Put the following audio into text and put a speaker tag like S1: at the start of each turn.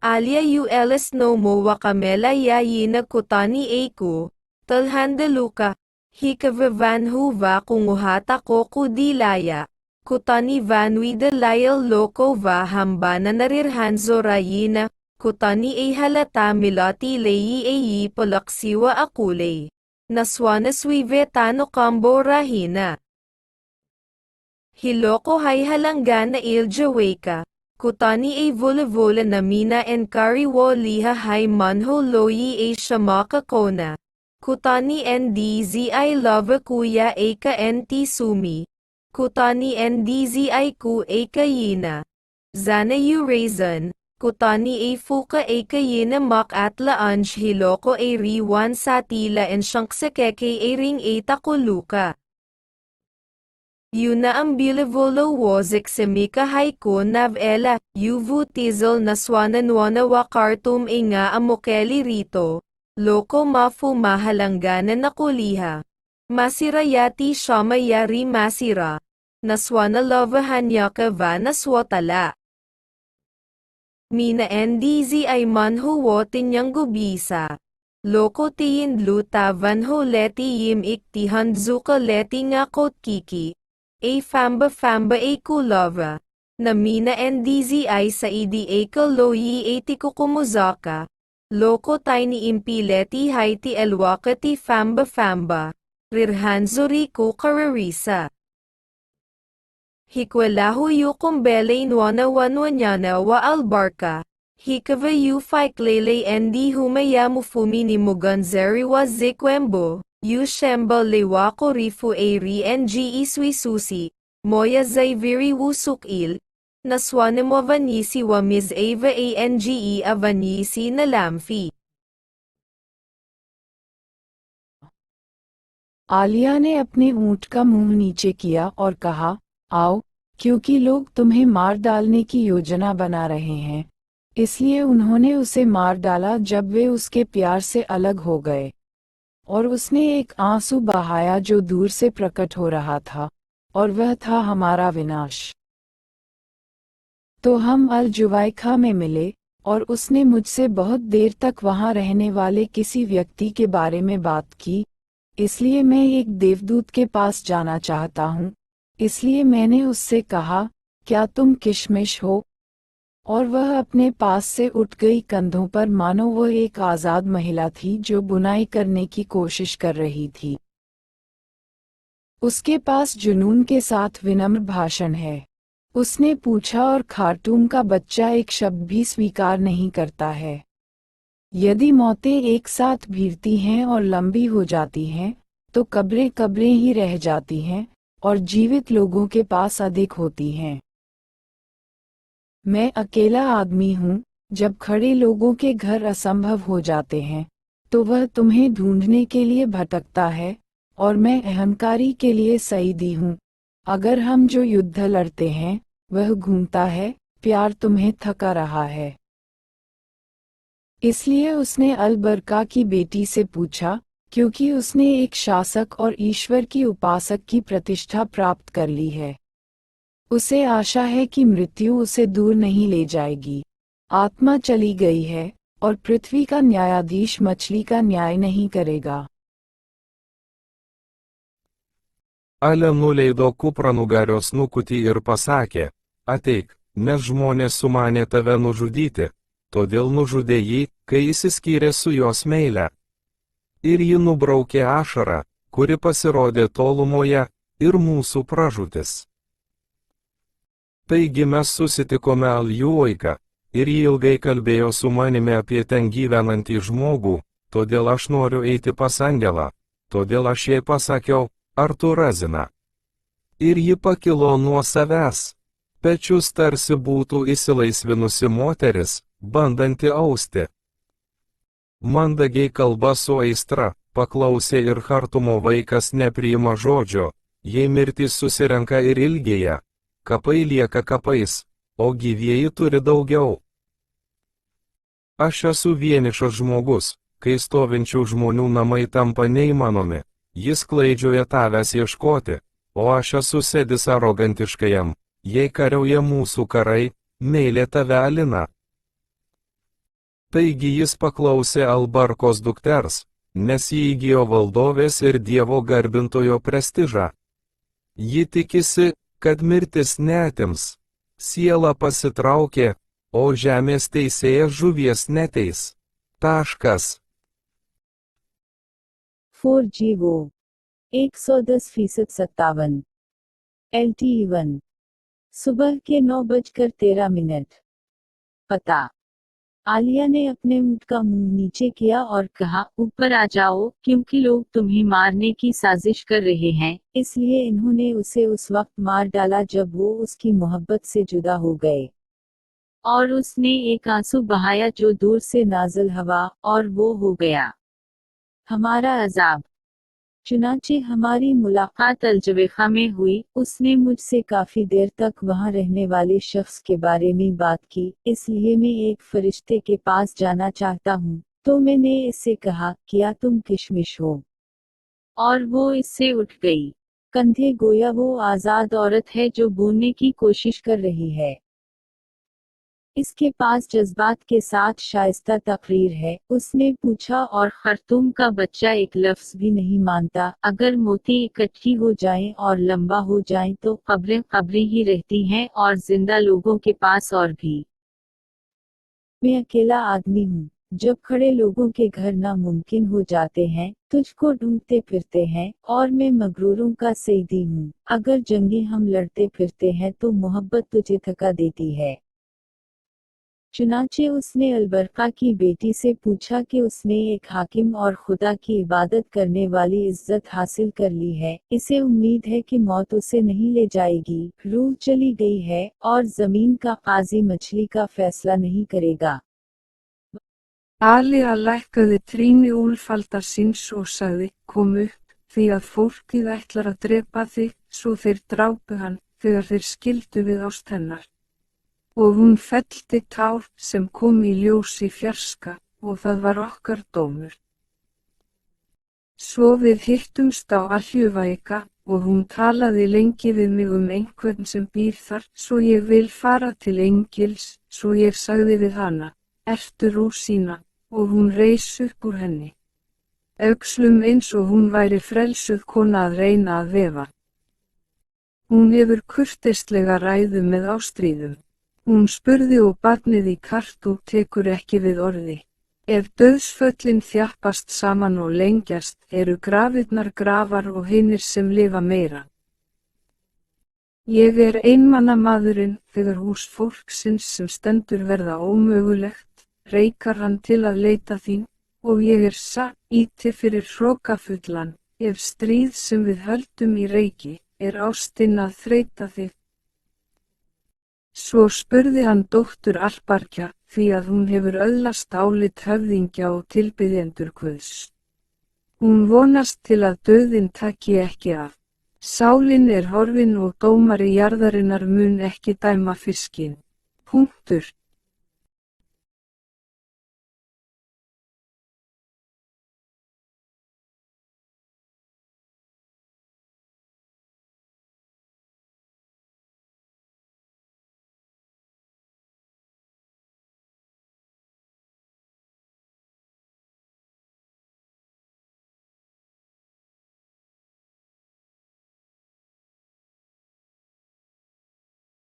S1: Alia Elis no mo wakamela yayina kutani eku, talhandaluka, hikava van huva kunguhata ko kudilaya, kutani vanwi dalayal loko va hambana narirhanzo rayina, kutani ay halata milati layi ayi palaksiwa akule, naswanaswi vetano kambo rahina. Hiloko hay halanggana iljaweka. Kutani ay vola na mina en kariwo liha hay manho loyi ay shamaka kona. Kutani ndz ay lava kuya ay ka enti sumi. Kutani ndz ay ku ay kayina. Zana urazan. Kutani ay fuka ay kayina mak atla anj hiloko ay riwan sa tila en shanksekeke ay ring ay takuluka. Yuna ang bilavolo wozik semika haiku navela, yuvu tizel naswananwana wakartum inga amokeli rito, loko mafu mahalanggana na kuliha. Masira yati shama yari masira, naswana lavahan yaka va naswatala. Mina ndz ay manhu wotin yang gubisa. Loko tiyin luta vanho leti yim iktihan zuka leti nga kotkiki. A famba a kulava. Na mina ndz ay sa idi a kaloyi a tikukumuzaka. Loko tiny impileti haiti elwakati famba. Rirhanzo riku kararisa. Hikwalahu yukumbele inwana wanwanyana wa albarka. Hikava ufiklele ndi humaya mufumi ni muganzeri wa zikwembo. Shemba lewako rifu ari nge suisusi, moya zaiviri wusukil, naswanim avanyisi wa Ms. Ava ange avanyisi na lamfi.
S2: Alia ने अपने ऊंट का मुंह नीचे किया और कहा, आओ, क्योंकि लोग तुम्हें मार डालने की योजना बना रहे हैं। इसलिए उन्होंने उसे मार डाला जब वे उसके प्यार से अलग हो गए। और उसने एक आंसू बहाया जो दूर से प्रकट हो रहा था, और वह था हमारा विनाश। तो हम अल जुवाइखा में मिले, और उसने मुझसे बहुत देर तक वहां रहने वाले किसी व्यक्ति के बारे में बात की। इसलिए मैं एक देवदूत के पास जाना चाहता हूँ। इसलिए मैंने उससे कहा, क्या तुम किशमिश हो? और वह अपने पास से उठ गई, कंधों पर मानो वह एक आजाद महिला थी जो बुनाई करने की कोशिश कर रही थी। उसके पास जुनून के साथ विनम्र भाषण है। उसने पूछा, और खार्टूम का बच्चा एक शब्द भी स्वीकार नहीं करता है। यदि मौतें एक साथ भीड़ती हैं और लंबी हो जाती हैं, तो कब्रें ही रह जाती हैं, और जीवित लोगों के पास अधिक होती हैं। मैं अकेला आदमी हूँ। जब खड़े लोगों के घर असंभव हो जाते हैं, तो वह तुम्हें ढूंढने के लिए भटकता है, और मैं अहंकारी के लिए सईदी हूँ। अगर हम जो युद्ध लड़ते हैं, वह घूमता है, प्यार तुम्हें थका रहा है। इसलिए उसने अल-बरका की बेटी से पूछा, क्योंकि उसने एक शासक और ईश्वर की उपासक की प्रतिष्ठा प्राप्त कर ली है। उसे आशा है कि मृत्यु उसे दूर नहीं ले जाएगी। आत्मा चली गई है, और पृथ्वी का न्यायाधीश मछली का न्याय नहीं करेगा।
S3: Ale nuleido kupranugario snukutį ir pasakė, ateik, nes žmonės sumanė tave nužudyti, todėl nužudė jį, kai išsiskyrė su jos meile. Ir ji nubraukė ašarą, kuri pasirodė tolumoje, ir mūsų pražūtis. Taigi mes susitikome Aljuoiką, ir ji ilgai kalbėjo su manimi apie ten gyvenantį žmogų, todėl aš noriu eiti pas angelą, todėl aš jai pasakiau, ar tu razina. Ir ji pakilo nuo savęs, pečius tarsi būtų įsilaisvinusi moteris, bandanti austi. Mandagiai kalba su aistra, paklausė ir Chartumo vaikas nepriima žodžio, jei mirtis susirenka ir ilgėja, kapai lieka kapais, o gyvieji turi daugiau. Aš esu vienišas žmogus, kai stovinčių žmonių namai tampa neįmanomi, jis klaidžioja tavęs ieškoti, o aš esu sėdis arogantiškajam, jei kariauja mūsų karai, meilė tave alina. Taigi jis paklausė Albarkos dukters, nes jį įgijo valdovės ir Dievo garbintojo prestižą. Ji tikisi, kad mirtis neatims, siela pasitraukė, o žemės teisėjas žuvies neteis. Taškas.
S4: 4G 110% 57 LTE1 सुबह के 9:13। पता। आलिया ने अपने ऊँट का मुंह नीचे किया और कहा, ऊपर आ जाओ, क्योंकि लोग तुम्हें मारने की साजिश कर रहे हैं, इसलिए इन्होंने उसे उस वक्त मार डाला जब वो उसकी मोहब्बत से जुदा हो गए। और उसने एक आंसू बहाया जो दूर से नाज़िल हवा, और वो हो गया हमारा अजाब। चुनांचे हमारी मुलाकात अलजवेखा में हुई, उसने मुझसे काफी देर तक वहां रहने वाले शख्स के बारे में बात की, इसलिए मैं एक फरिश्ते के पास जाना चाहता हूँ, तो मैंने इससे कहा, क्या तुम किशमिश हो? और वो इससे उठ गई। कंधे गोया वो आजाद औरत है जो बोलने की कोशिश कर रही है। इसके पास जज्बात के साथ शाइस्ता तकरीर है, उसने पूछा, और खरतूम का बच्चा एक लफ्ज भी नहीं मानता, अगर मोती इकट्ठी हो जाएं और लंबा हो जाएं तो कब्रें कब्रें ही रहती हैं और जिंदा लोगों के पास और भी। मैं अकेला आदमी हूँ, जब खड़े लोगों के घर नामुमकिन हो जाते हैं, तुझको ढूंढते फिरते हैं, और मैं मगरूरों का सईदी हूँ, अगर जंगी हम लड़ते फिरते हैं तो मोहब्बत तुझे थका देती है। चुनांचे उसने अलबरका की बेटी से पूछा कि उसने एक हाकिम और खुदा की इबादत करने वाली इज्जत हासिल कर ली है, इसे उम्मीद है कि मौत उसे नहीं ले जाएगी, रूह चली गई है, और जमीन का काजी मछली का फैसला नहीं करेगा।
S5: Alía lækkaði trýni úlfaldarsins og sagði, kom upp, því að fólkið ætlar að drepa þig, svo þeir drápu hann, þegar þeir skildu við ást hennar. Og hún felldi tár sem kom í ljós í fjarska, og það var okkar dómur. Svo við hittumst á Aljuvæka, og hún talaði lengi við mig einhvern sem býr þar, svo ég vil fara til engils, svo ég sagði við hana, ertu Rúsína, og hún reis upp úr henni. Öxlum eins og hún væri frelsuð kona að reyna að vefa. Hún hefur kurteislega ræðu með ástríðum. Hún spurði og barnið í kartú tekur ekki við orði. Ef dauðsföllin þjappast saman og lengjast, eru grafirnar grafar og hinir sem lifa meira. Ég einmana maðurinn, þegar hús fólksins sem stendur verða ómögulegt, reikar hann til að leita þín, og ég íti fyrir hrokafullan, ef stríð sem við höldum í reiki, ástin að þreyta þig. Svo spurði hann dóttur Albarkja, því að hún hefur öðlast álit höfðingja og tilbiðjendur Guðs. Hún vonast til að dauðinn taki ekki af. Sálin horfin og dómari jarðarinnar mun ekki dæma fiskinn. Punktur.